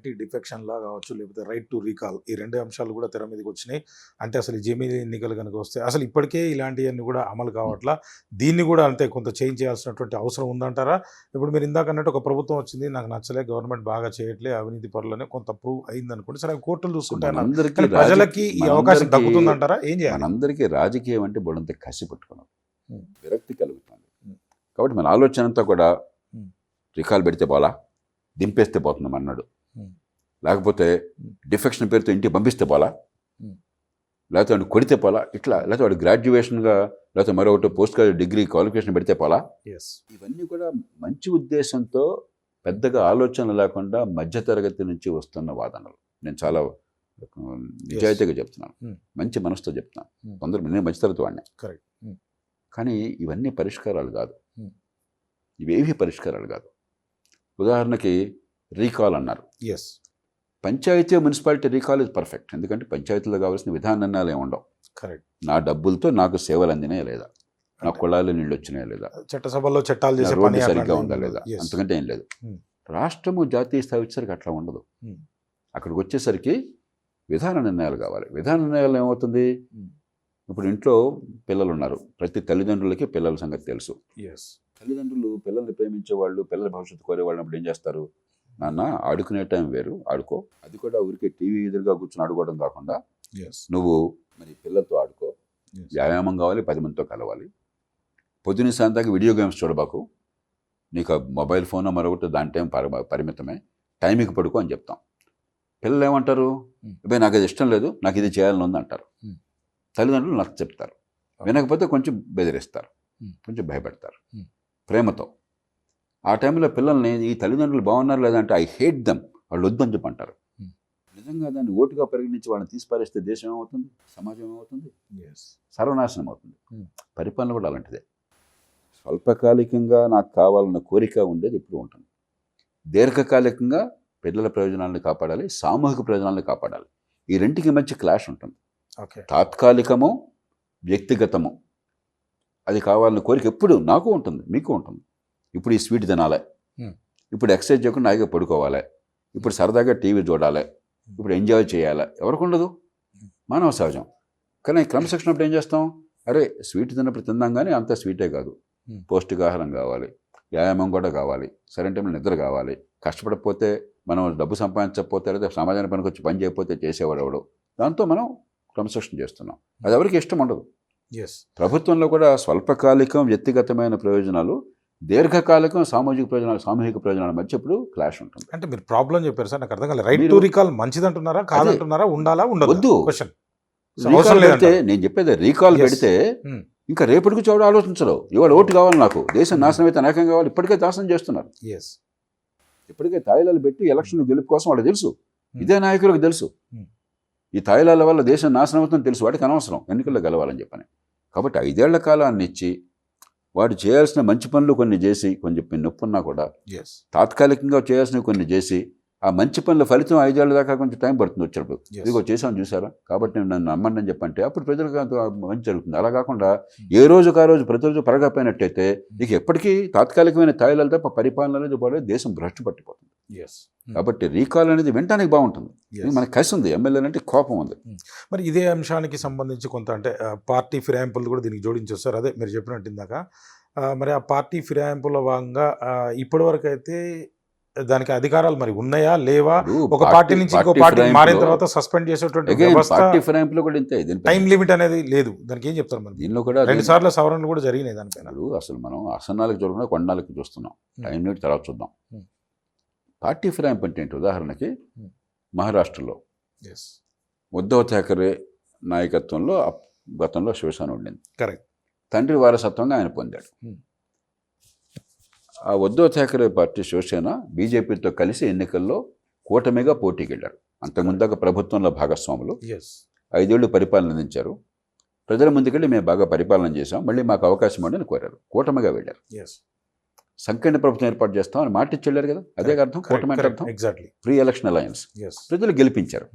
Anti defection law కావచ్చు, లేకపోతే right to recall, ఈ 2 అంశాలు కూడా తెర మీదకి వచ్చినాయి. అంటే అసలు ఈ జమిలీ ఎన్నికలు కనుక వస్తే అసలు ఇప్పటికే ఇలాంటివన్నీ కూడా అమలు కావట్లా, దీన్ని కూడా అంతే కొంత చేంజ్ చేయాల్సినటువంటి అవసరం ఉందంటారా? ఇప్పుడు మీరు ఇందాక అన్నట్టు ఒక ప్రభుత్వం వచ్చింది, నాకు నచ్చలే, గవర్నమెంట్ బాగా చేయట్లే, అవినీతి పరులనే కొంత ప్రూవ్ అయింది అనుకోండి, సరే కోర్టులు చూసుకుంటారు, కానీ ప్రజలకి ఈ అవకాశం తగ్గుతుందంటారా? ఏం చేయాలి? మనందరికీ రాజకీయం అంటే బోడంత కసి పట్టుకున్నాం, విరక్తి కలుగుతుంది. కాబట్టి మన ఆలోచన అంతా కూడా రికాల్ పెడితే పోలా, దింపేస్తే పోతున్నాం అన్నాడు, లేకపోతే డిఫెక్షన్ పేరుతో ఇంటికి పంపిస్తే పోలా, లేకపోతే వాడు కొడితే పోలా, ఇట్లా, లేకపోతే వాడు గ్రాడ్యుయేషన్గా లేకపోతే మరొకటి పోస్ట్ గ్రాడ్యుయేట్ డిగ్రీ క్వాలిఫికేషన్ పెడితే పోలా. ఇవన్నీ కూడా మంచి ఉద్దేశంతో పెద్దగా ఆలోచన లేకుండా మధ్యతరగతి నుంచి వస్తున్న వాదనలు. నేను చాలా నిజాయితీగా చెప్తున్నాను, మంచి మనసుతో చెప్తున్నాను. కొందరు నేను మధ్యతరగతి వాడిని, కానీ ఇవన్నీ పరిష్కారాలు కాదు, ఇవేవి పరిష్కారాలు కాదు. ఉదాహరణకి రీకాల్ అన్నారు. Panchayat municipality recall is perfect, ఎందుకంటే పంచాయతీలో కావాల్సిన విధాన నిర్ణయాలు ఏమి ఉండవు. నా డబ్బులతో నాకు సేవలు అందినాయా లేదా, నా కుళాయిలో నీళ్ళు వచ్చినాయా లేదా, చట్టసభలో చట్టాలు చేసే రోడ్డు సరిగ్గా ఉందా లేదా, అంతకంటే ఏం లేదు. రాష్ట్రము జాతీయ స్థాయి వచ్చేసరికి అట్లా ఉండదు. అక్కడికి వచ్చేసరికి విధాన నిర్ణయాలు కావాలి. విధాన నిర్ణయాలు ఏమవుతుంది, ఇప్పుడు ఇంట్లో పిల్లలు ఉన్నారు, ప్రతి తల్లిదండ్రులకి పిల్లల సంగతి తెలుసు. తల్లిదండ్రులు పిల్లల్ని ప్రేమించే వాళ్ళు, పిల్లల భవిష్యత్తు కోరేవాళ్ళు అప్పుడు ఏం చేస్తారు, నాన్న ఆడుకునే టైం వేరు, ఆడుకో, అది కూడా ఊరికే టీవీ ఎదురుగా కూర్చొని ఆడుకోవడం కాకుండా నువ్వు మరి పిల్లలతో ఆడుకో, వ్యాయామం కావాలి, 10 మందితో కలవాలి, పొద్దున్న సాయంత్రం వీడియో గేమ్స్ చూడబాకు, నీకు మొబైల్ ఫోన్ మరొకటి దాని టైం పరిమితమే, టైంకి పడుకో అని చెప్తాం. పిల్లలు ఏమంటారు, అబ్బాయి నాకు అది ఇష్టం లేదు, నాకు ఇది చేయాలని ఉంది అంటారు. తల్లిదండ్రులు నాకు చెప్తారు, వినకపోతే కొంచెం బెదిరిస్తారు, కొంచెం భయపెడతారు ప్రేమతో. ఆ టైంలో పిల్లల్ని ఈ తల్లిదండ్రులు బాగున్నారు లేదంటే ఐ హేట్ దమ్, వాళ్ళు వద్దని చెప్పంటారు. నిజంగా దాన్ని ఓటుగా పరిగణించి వాళ్ళని తీసిపారేస్తే దేశం ఏమవుతుంది, సమాజం ఏమవుతుంది, సర్వనాశనం అవుతుంది. పరిపాలన కూడా అలాంటిదే. స్వల్పకాలికంగా నాకు కావాలన్న కోరిక ఉండేది ఎప్పుడు ఉంటుంది, దీర్ఘకాలికంగా పిల్లల ప్రయోజనాలను కాపాడాలి, సామూహిక ప్రయోజనాలను కాపాడాలి. ఈ రెంటికి మధ్య క్లాష్ ఉంటుంది. తాత్కాలికము, వ్యక్తిగతము, అది కావాలని కోరిక ఎప్పుడు నాకు ఉంటుంది, మీకు ఉంటుంది. ఇప్పుడు ఈ స్వీట్ తినాలి, ఇప్పుడు ఎక్సర్సైజ్ చేయకుండా హాయిగా పడుకోవాలి, ఇప్పుడు సరదాగా టీవీ చూడాలి, ఇప్పుడు ఎంజాయ్ చేయాలి, ఎవరికి ఉండదు, మానవ సహజం. కానీ క్రమశిక్షణ అప్పుడు ఏం చేస్తాం, అరే స్వీట్ తిన్నప్పుడు తిందాం, కానీ అంత స్వీటే కాదు, పౌష్టికాహారం కావాలి, వ్యాయామం కూడా కావాలి, సరైన టైంలో నిద్ర కావాలి, కష్టపడకపోతే మనం డబ్బు సంపాదించకపోతే లేదా సమాజానికి పనికి వచ్చి పని చేయకపోతే చేసేవాడు ఎవడు, దాంతో మనం క్రమశిక్షణ చేస్తున్నాం. అది ఎవరికి ఇష్టం ఉండదు. ప్రభుత్వంలో కూడా స్వల్పకాలికం వ్యక్తిగతమైన ప్రయోజనాలు, దీర్ఘకాలికం సామాజిక ప్రయోజనాలు, సామూహిక ప్రయోజనాల మధ్య ఇప్పుడు క్లాష్ ఉంటుంది. అంటే మీరు ప్రాబ్లం చెప్పారు సార్, నాకు అర్థం కాలేదు. రైట్ టు రీకాల్ మంచిది అంటున్నారా, కాదంటున్నారా, ఉండాలా ఉండదు? నేను చెప్పేది రీకాల్ పెడితే ఇంకా రేపటికి చూడ ఆలోచించరు, ఇవాళ ఓటు కావాలి, నాకు దేశం నాశనం అయితే నాకేం కావాలి, ఇప్పటికే నాశనం చేస్తున్నారు. ఇప్పటికే తాయిలాలు పెట్టి ఎలక్షన్ గెలుపు కోసం వాళ్ళకి తెలుసు, ఇదే నాయకులకు తెలుసు, ఈ తాయిలాల వల్ల దేశం నాశనం అవుతుందని తెలుసు, వాటికి అనవసరం ఎన్నికల్లో గెలవాలని చెప్పని. కాబట్టి 5 ఏళ్ల కాలాన్ని ఇచ్చి వాడు చేయాల్సిన మంచి పనులు కొన్ని చేసి, కొంచెం నొప్పున్నా కూడా తాత్కాలికంగా చేయాల్సినవి కొన్ని చేసి, ఆ మంచి పనుల ఫలితం 5 ఏళ్ల దాకా కొంచెం టైం పడుతుంది వచ్చేటప్పుడు. ఇదిగో చేసాను చూసారా, కాబట్టి నేను నన్ను నమ్మండి అని చెప్పంటే అప్పుడు ప్రజలకు మంచి జరుగుతుంది. అలా కాకుండా ఏ రోజుకు ఆ రోజు ప్రతిరోజు పరగపోయినట్టయితే ఇక ఎప్పటికీ తాత్కాలికమైన తాయిలాలు తప్ప పరిపాలన అనేది పోలేదు, దేశం భ్రష్టు పట్టిపోతుంది. కాబట్టి రీకాల్ అనేది వినడానికి బాగుంటుంది, మనకు కసి ఉంది, ఎమ్మెల్యేలు అంటే కోపం ఉంది. మరి ఇదే అంశానికి సంబంధించి కొంత అంటే పార్టీ ఫిరాయింపులు కూడా దీనికి జోడించేస్తారు, అదే మీరు చెప్పినట్టు ఇందాక. మరి ఆ పార్టీ ఫిరాయింపుల భాగంగా ఇప్పటివరకు అయితే దానికి అధికారాలు మరి ఉన్నాయా లేవా, ఒక పార్టీ నుంచి ఇంకో పార్టీ మారిన తర్వాత సస్పెండ్ చేసేటువంటి టైం లిమిట్ అనేది లేదు, దానికి ఏం చెప్తారు? మరి దీనిలో కూడా 2 సార్లు సవరణలు కూడా జరిగినాయి దానిపైన. అసలు మనం ఆసనాలకు చూడకుండా కొండాలకు చూస్తున్నాం, టైం లిమిట్ తర్వాత చూద్దాం. పార్టీ ఫిరాయింపు అంటే ఏంటి, ఉదాహరణకి మహారాష్ట్రలో ఉద్ధవ్ ఠాకరే నాయకత్వంలో గతంలో శివసేన ఉండింది, తండ్రి వారసత్వంగా ఆయన పొందాడు. ఆ ఉద్ధవ్ ఠాకరే పార్టీ శివసేన బీజేపీతో కలిసి ఎన్నికల్లో కూటమిగా పోటీకి వెళ్ళారు. అంతకుముందాక ప్రభుత్వంలో భాగస్వాములు 5 ఏళ్లు పరిపాలన అందించారు. ప్రజల ముందుకెళ్ళి మేము బాగా పరిపాలన చేశాం, మళ్ళీ మాకు అవకాశం ఉండని కోరారు, కూటమిగా వెళ్ళారు. సంకీర్ణ ప్రభుత్వం ఏర్పాటు చేస్తామని మాట ఇచ్చి వెళ్ళారు కదా, అదే అర్థం కూటమి అంటే అర్థం. Pre election alliance. ప్రజలు గెలిపించారు.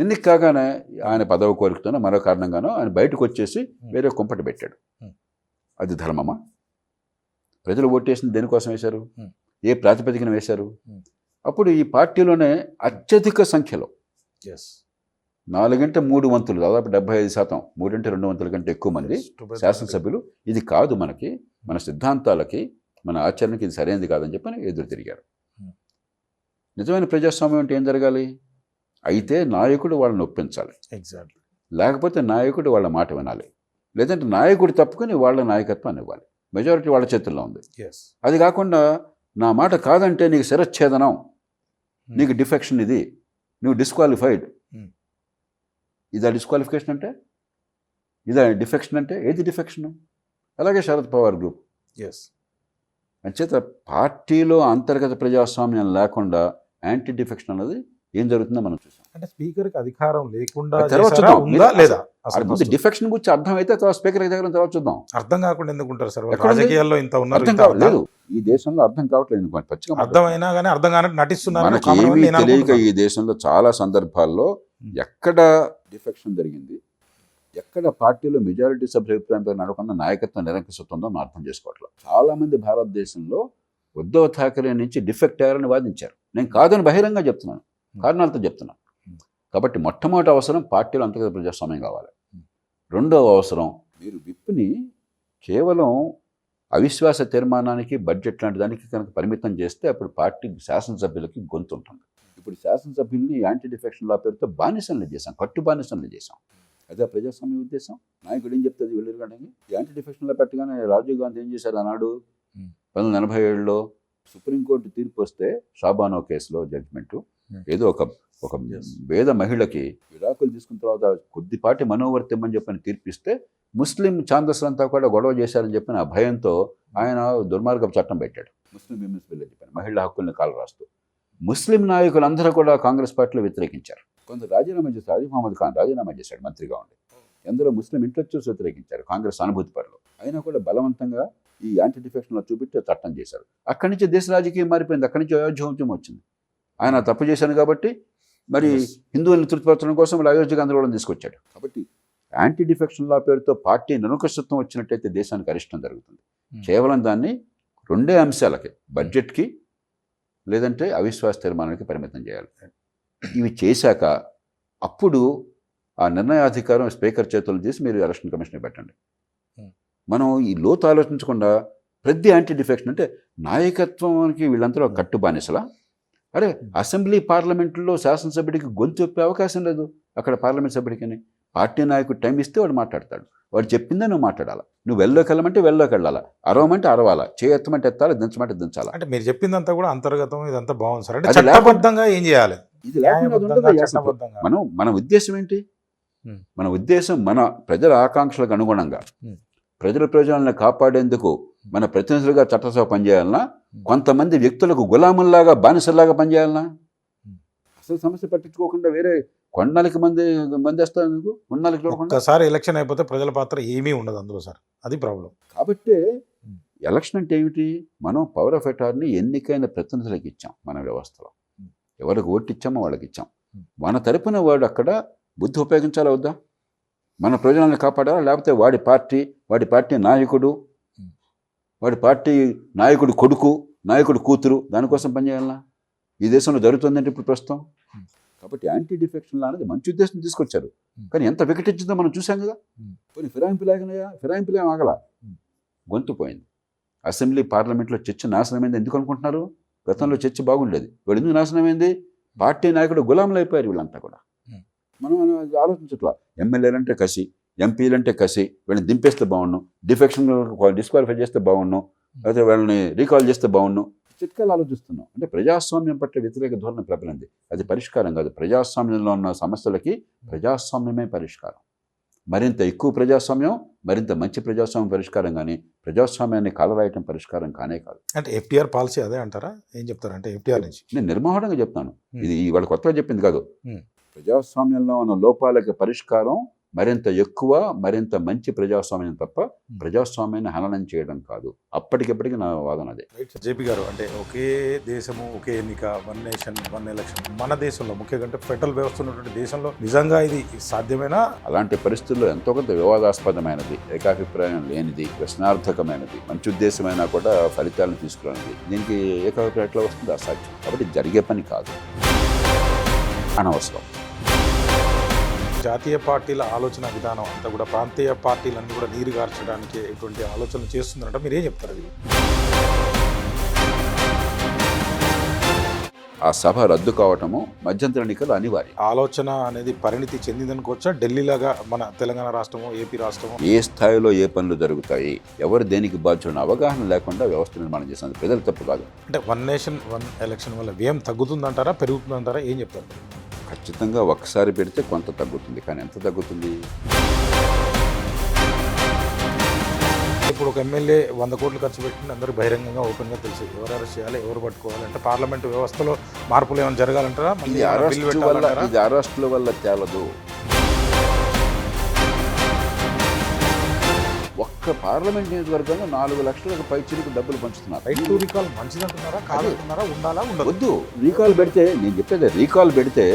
ఎన్నిక కాగానే ఆయన పదవి కోరికతోనో మరో కారణంగానో ఆయన బయటకు వచ్చేసి వేరే కుంపటి పెట్టాడు. అది ధర్మమా? ప్రజలు ఓటేసింది దేనికోసం వేశారు, ఏ ప్రాతిపదికన వేశారు? అప్పుడు ఈ పార్టీలోనే అత్యధిక సంఖ్యలో ఎస్ 4 వంతులు దాదాపు 75%, 3 కంటే ఎక్కువ మంది శాసనసభ్యులు ఇది కాదు మనకి, మన సిద్ధాంతాలకి, మన ఆచరణకి ఇది సరైనది కాదని చెప్పని ఎదురు తిరిగారు. నిజమైన ప్రజాస్వామ్యం అంటే ఏం జరగాలి? అయితే నాయకుడు వాళ్ళని ఒప్పించాలి, ఎగ్జాక్ట్లీ, లేకపోతే నాయకుడు వాళ్ళ మాట వినాలి, లేదంటే నాయకుడు తప్పుకొని వాళ్ళ నాయకత్వాన్ని ఇవ్వాలి. మెజారిటీ వాళ్ళ చేతుల్లో ఉంది. ఎస్ అది కాకుండా నా మాట కాదంటే నీకు శిరచ్ఛేదనం, నీకు డిఫెక్షన్, ఇది నువ్వు డిస్క్వాలిఫైడ్. ఇదా డిస్క్వాలిఫికేషన్ అంటే? ఇదా డిఫెక్షన్ అంటే? ఏది డిఫెక్షన్? అలాగే శరద్ పవార్ గ్రూప్. ఎస్ అంచేత పార్టీలో అంతర్గత ప్రజాస్వామ్యం లేకుండా యాంటీ డిఫెక్షన్ అన్నది ఏం జరుగుతుందో మనం చూసాం. అంటే స్పీకర్కి అధికారం లేకుండా తర్వాత చేశారా? చూద్దాం. ఉందా లేదా? అసలు ముందు డిఫెక్షన్ గురించి అర్థం అయితే తర్వాత స్పీకర్ దగ్గర తర్వాత చూద్దాం. అర్థం కాకుండా ఎందుకు ఉంటారు సార్? ఎక్కడ ఉంది? రాజకీయాల్లో ఇంత ఉన్నారు, అర్థం ఇంత కావట్లేదు, ఈ దేశంలో అర్థం కావట్లేదు. ఎందుకు పచ్చిగా అర్థమైనా కానీ అర్థం కానట్టు నటిస్తున్నారు. మనకి కామన్ ఏమీ నేను తెలియక అనుకుంటున్నాను. ఈ దేశంలో చాలా సందర్భాల్లో ఎక్కడ డిఫెక్షన్ జరిగింది, ఎక్కడ పార్టీలో మెజారిటీ సభ్యుల అభిప్రాయంపై నడకుండా నాయకత్వం నిరంకుశత్వంతో మనం అర్థం చేసుకోవట్లేదు. చాలా మంది భారతదేశంలో ఉద్ధవ్ ఠాకరే నుంచి డిఫెక్ట్ అయ్యారని వాదించారు. నేను కాదని బహిరంగ చెప్తున్నాను, కారణాలతో చెప్తున్నాను. కాబట్టి మొట్టమొదటి అవసరం పార్టీలో అంతర్గత ప్రజాస్వామ్యం కావాలి. రెండవ అవసరం, మీరు విప్ని కేవలం అవిశ్వాస తీర్మానానికి, బడ్జెట్ లాంటి దానికి కనుక పరిమితం చేస్తే అప్పుడు పార్టీ శాసనసభ్యులకి గొంతు ఉంటుంది. ఇప్పుడు శాసనసభ్యుల్ని యాంటీ డిఫెక్షన్ లా పేరుతో బానిసలు చేశాం, కట్టు బానిసలు చేశాం. అదే ప్రజాస్వామ్య ఉద్దేశం. నాయకుడు ఏం చెప్తుంది వెళ్ళిరగడానికి? యాంటీ డిఫెక్షన్లో పెట్టగానే రాజీవ్ గాంధీ ఏం చేశారు ఆనాడు 1987లో సుప్రీంకోర్టు తీర్పు వస్తే షాబానో కేసులో జడ్జిమెంటు, ఏదో ఒక పేద మహిళకి విడాకులు తీసుకున్న తర్వాత కొద్దిపాటి మనోవర్తిమ్మని చెప్పని తీర్పిస్తే ముస్లిం ఛాందస్సులంతా కూడా గొడవ చేశారని చెప్పిన ఆ భయంతో ఆయన దుర్మార్గపు చట్టం పెట్టాడు, ముస్లిం విమెన్స్ బిల్ అని చెప్పాను, మహిళా హక్కుల్ని కాలు రాస్తూ. ముస్లిం నాయకులందరూ కూడా కాంగ్రెస్ పార్టీలో వ్యతిరేకించారు. కొందరు రాజీనామా చేశారు. ఆదిల్ మహమ్మద్ ఖాన్ రాజీనామా చేశాడు మంత్రిగా ఉండి. ఎందరో ముస్లిం ఇంటలెక్చువల్స్ వ్యతిరేకించారు, కాంగ్రెస్ సానుభూతి పరులు. అయినా కూడా బలవంతంగా ఈ యాంటీ డిఫెక్షన్లో చూపెట్టి చట్టం చేశారు. అక్కడి నుంచి దేశ రాజకీయం మారిపోయింది. అక్కడి నుంచి అయోధ్య ఉద్యమం వచ్చింది. ఆయన తప్పు చేశాను కాబట్టి మరి హిందువులను తృప్తిపరచడం కోసం అయోధ్య ఆందోళన తీసుకొచ్చాడు. కాబట్టి యాంటీ డిఫెక్షన్ లా పేరుతో పార్టీ నిరంకుశత్వం వచ్చినట్టయితే దేశానికి అరిష్టం జరుగుతుంది. కేవలం దాన్ని రెండే అంశాలకి, బడ్జెట్కి లేదంటే అవిశ్వాస తీర్మానానికి పరిమితం చేయాలి. ఇవి చేశాక అప్పుడు ఆ నిర్ణయాధికారం స్పీకర్ చేతులను తీసి మీరు ఎలక్షన్ కమిషన్ పెట్టండి. మనం ఈ లోతు ఆలోచించకుండా ప్రతి యాంటీ డిఫెక్షన్ అంటే నాయకత్వానికి వీళ్ళంతా కట్టు బానిసలా? అరే అసెంబ్లీ పార్లమెంట్లో శాసనసభ్యుడికి గొంతు చెప్పే అవకాశం లేదు. అక్కడ పార్లమెంట్ సభ్యుడికి పార్టీ నాయకుడు టైం ఇస్తే వాడు మాట్లాడతాడు. వాడు చెప్పిందే నువ్వు మాట్లాడాలా. నువ్వు వెళ్ళలోకి వెళ్ళమంటే వెళ్ళలోకి వెళ్ళాలా, అరవమంటే అరవాలా, చేయెత్తమంటే ఎత్తాలా, దించమంటే దించాలా. అంటే మీరు చెప్పిందంతా కూడా అంతర్గతం, ఇదంతా బాగుంది సార్. అంటే చట్టబద్ధంగా ఏం చేయాలి? ఇది లేకుండా మన ఉద్దేశం ఏంటి? మన ఉద్దేశం మన ప్రజల ఆకాంక్షలకు అనుగుణంగా ప్రజల ప్రయోజనాలను కాపాడేందుకు మన ప్రతినిధులుగా చట్టసభ పనిచేయాలన్నా, కొంతమంది వ్యక్తులకు గులాముల్లాగా బానిసల్లాగా పనిచేయాలన్నా? అసలు సమస్య పట్టించుకోకుండా వేరే కొండలకి మంది వేస్తారు, ఉండాలకి ఒకసారి ఎలక్షన్ అయిపోతే ప్రజల పాత్ర ఏమీ ఉండదు అందులో సార్, అది ప్రాబ్లం. కాబట్టి ఎలక్షన్ అంటే ఏమిటి? మనం పవర్ ఆఫ్ అటార్నీ ఎన్నికైన ప్రతినిధులకు ఇచ్చాం. మన వ్యవస్థలో ఎవరికి ఓటు ఇచ్చామో వాళ్ళకి ఇచ్చాం. మన తరపున వాడు అక్కడ బుద్ధి ఉపయోగించాలా వద్దా? మన ప్రయోజనాలను కాపాడాలా, లేకపోతే వాడి పార్టీ నాయకుడు, వాడి పార్టీ నాయకుడు కొడుకు, నాయకుడు కూతురు దానికోసం పనిచేయాలన్నా? ఈ దేశంలో జరుగుతుందంటే ఇప్పుడు ప్రస్తుతం. కాబట్టి యాంటీ డిఫెక్షన్ అనేది మంచి ఉద్దేశం తీసుకొచ్చారు, కానీ ఎంత వికటించిందో మనం చూసాం కదా. కొన్ని ఫిరాయింపులే ఆగల, గొంతు పోయింది. అసెంబ్లీ పార్లమెంట్లో చర్చ నాశనమైంది. ఎందుకు అనుకుంటున్నారు? గతంలో చర్చ బాగుండేది. వాడు ఎందుకు నాశనమైంది? పార్టీ నాయకుడు గులాములు అయిపోయారు వీళ్ళంతా కూడా. మనం ఆలోచించట్లా. ఎమ్మెల్యేలంటే కసి, ఎంపీలంటే కసి, వీళ్ళని దింపేస్తే బాగున్నాం, డిస్క్వాలిఫై చేస్తే బాగున్నాం, అయితే వాళ్ళని రీకాల్ చేస్తే బాగున్నాం, చిట్కాలు ఆలోచిస్తున్నాం. అంటే ప్రజాస్వామ్యం పట్ల వ్యతిరేక ధోరణి ప్రబలింది. అది పరిష్కారం కాదు. ప్రజాస్వామ్యంలో ఉన్న సమస్యలకి ప్రజాస్వామ్యమే పరిష్కారం. మరింత ఎక్కువ ప్రజాస్వామ్యం, మరింత మంచి ప్రజాస్వామ్యం పరిష్కారం, కానీ ప్రజాస్వామ్యాన్ని కాలరాయటం పరిష్కారం కానే కాదు. అంటే ఎఫ్టీఆర్ పాలసీ అదే అంటారా? ఏం చెప్తారు అంటే ఎఫ్టీఆర్ నుంచి? నేను నిర్మోహంగా చెప్తాను, ఇది వాళ్ళు కొత్తగా చెప్పింది కాదు. ప్రజాస్వామ్యంలో ఉన్న లోపాలకి పరిష్కారం మరింత ఎక్కువ మరింత మంచి ప్రజాస్వామ్యం తప్ప ప్రజాస్వామ్యాన్ని హననం చేయడం కాదు. అప్పటికిప్పటికి నా వాదన అదే. జేపీ గారు, అంటే ఒకే దేశము ఒకే ఎన్నిక, వన్ నేషన్ వన్ ఎలక్షన్ మన దేశంలో ముఖ్యంగా అంటే ఫెడరల్ వ్యవస్థ ఉన్నటువంటి దేశంలో నిజంగా ఇది సాధ్యమేనా? అలాంటి పరిస్థితుల్లో ఎంతో కొంత వివాదాస్పదమైనది, ఏకాభిప్రాయం లేనిది, ప్రశ్నార్థకమైనది, మంచి ఉద్దేశమైనా కూడా ఫలితాలను తీసుకురానిది, దీనికి ఏకాభిప్రాయం ఎట్లా వస్తుంది? అసాధ్యం. కాబట్టి జరిగే పని కాదు, అనవసరం. జాతీయ పార్టీల ఆలోచన విధానం అంతా కూడా ప్రాంతీయ పార్టీలన్నీ కూడా నీరుగార్చడానికి ఇటువంటి ఆలోచనలు చేస్తుందంటే మీరు ఏం చెప్తారు? అది ఆ సభ రద్దు కావటము మధ్యంతర ఎన్నికలు అనివార్యం. ఆలోచన అనేది పరిణితి చెందిందనుకోవచ్చా? ఢిల్లీలాగా మన తెలంగాణ రాష్ట్రమో ఏపీ రాష్ట్రమో ఏ స్థాయిలో ఏ పనులు జరుగుతాయి, ఎవరు దేనికి బాధ్యులను అవగాహన లేకుండా వ్యవస్థ నిర్మాణం చేస్తుంది. ప్రజలు తప్పు కాదు. అంటే వన్ నేషన్ వన్ ఎలక్షన్ వల్ల వ్యయం తగ్గుతుందంటారా, పెరుగుతుందంటారా? ఏం చెప్తారు? ఖచ్చితంగా ఒక్కసారి పెడితే కొంత తగ్గుతుంది, కానీ ఎంత తగ్గుతుంది? ఇప్పుడు ఒక ఎమ్మెల్యే 100 కోట్లు ఖర్చు పెట్టింది అందరూ బహిరంగంగా ఓపెన్గా తెలుసు. ఎవరు అరెస్ట్ చేయాలి, ఎవరు పట్టుకోవాలి అంటే పార్లమెంటు వ్యవస్థలో మార్పులు ఏమైనా జరగాలంటారా? మళ్ళీ ఇది అరెస్టుల వల్ల తేలదు. ఒక్క పార్లమెంట్ నియోజకవర్గంలో 4 లక్షలకు పైచిలకు డబ్బులు పంచుతున్నారు. రైట్ టు రీకాల్ మంచిదంటున్నారా, కాదంటున్నారా, ఉండాలా ఉండదు? వద్దు. రీకాల్ పెడితే, నేను చెప్పేది రీకాల్ పెడితే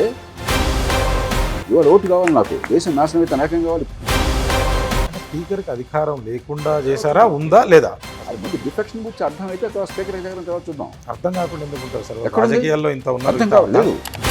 ఇవాళ ఓటు కావాలి, నాకు దేశం నాశనం అయితే నాకేం కావాలి? స్పీకర్కి అధికారం లేకుండా చేశారా, ఉందా లేదా? డిఫెక్షన్ గురించి అర్థం అయితే స్పీకర్ అధికారం తర్వాత చూద్దాం. అర్థం కాకుండా ఎందుకు ఉంటారు సార్? ఎక్కడ ఉంది? రాజకీయాల్లో ఇంత అర్థం ఉన్నారు. కావాలి.